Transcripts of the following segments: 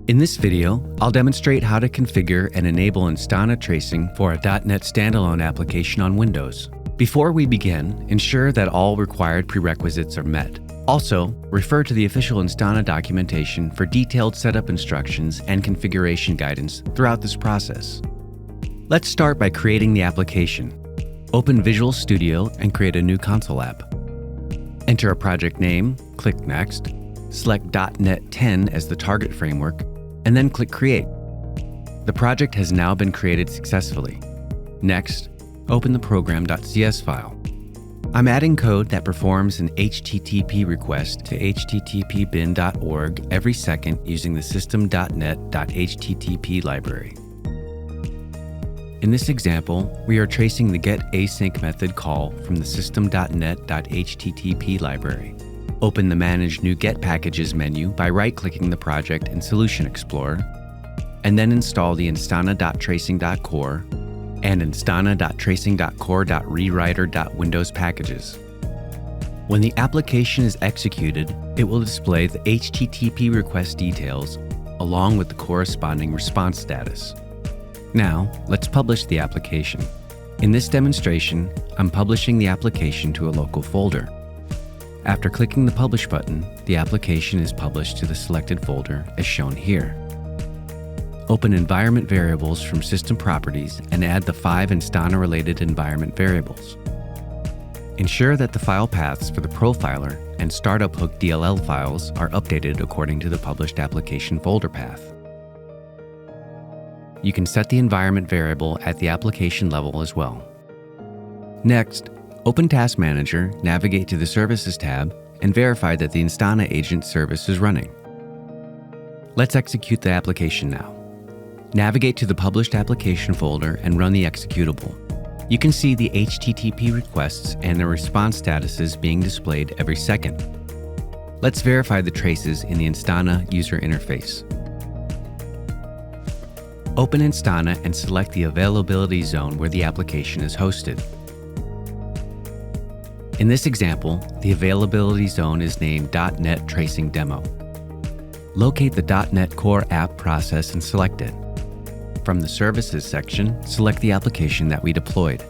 In this video, I'll demonstrate how to configure and enable Instana tracing for a .NET Standalone application on Windows. Before we begin, ensure that all required prerequisites are met. Also, refer to the official Instana documentation for detailed setup instructions and configuration guidance throughout this process. Let's start by creating the application. Open Visual Studio and create a new console app. Enter a project name, click Next, select .NET 10 as the target framework, and then click Create. The project has now been created successfully. Next, open the program.cs file. I'm adding code that performs an HTTP request to http://bin.org every second using the system.net.http library. In this example, we are tracing the getAsync method call from the system.net.http library. Open the Manage New Get Packages menu by right-clicking the project in Solution Explorer, and then install the instana.tracing.core and instana.tracing.core.rewriter.windows packages. When the application is executed, it will display the HTTP request details along with the corresponding response status. Now, let's publish the application. In this demonstration, I'm publishing the application to a local folder. After clicking the Publish button, the application is published to the selected folder as shown here. Open Environment Variables from System Properties and add the 5 Instana-related environment variables. Ensure that the file paths for the profiler and startup hook DLL files are updated according to the published application folder path. You can set the environment variable at the application level as well. Next, open Task Manager, navigate to the Services tab, and verify that the Instana agent service is running. Let's execute the application now. Navigate to the published application folder and run the executable. You can see the HTTP requests and their response statuses being displayed every second. Let's verify the traces in the Instana user interface. Open Instana and select the availability zone where the application is hosted. In this example, the availability zone is named .NET Tracing Demo. Locate the .NET Core app process and select it. From the Services section, select the application that we deployed.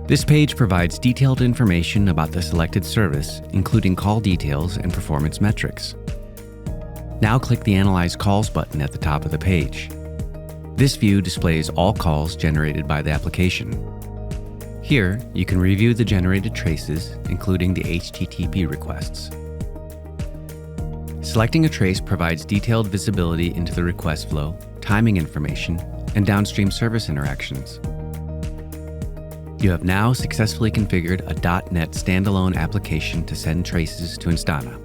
This page provides detailed information about the selected service, including call details and performance metrics. Now click the Analyze Calls button at the top of the page. This view displays all calls generated by the application. Here, you can review the generated traces, including the HTTP requests. Selecting a trace provides detailed visibility into the request flow, timing information, and downstream service interactions. You have now successfully configured a .NET Standalone application to send traces to Instana.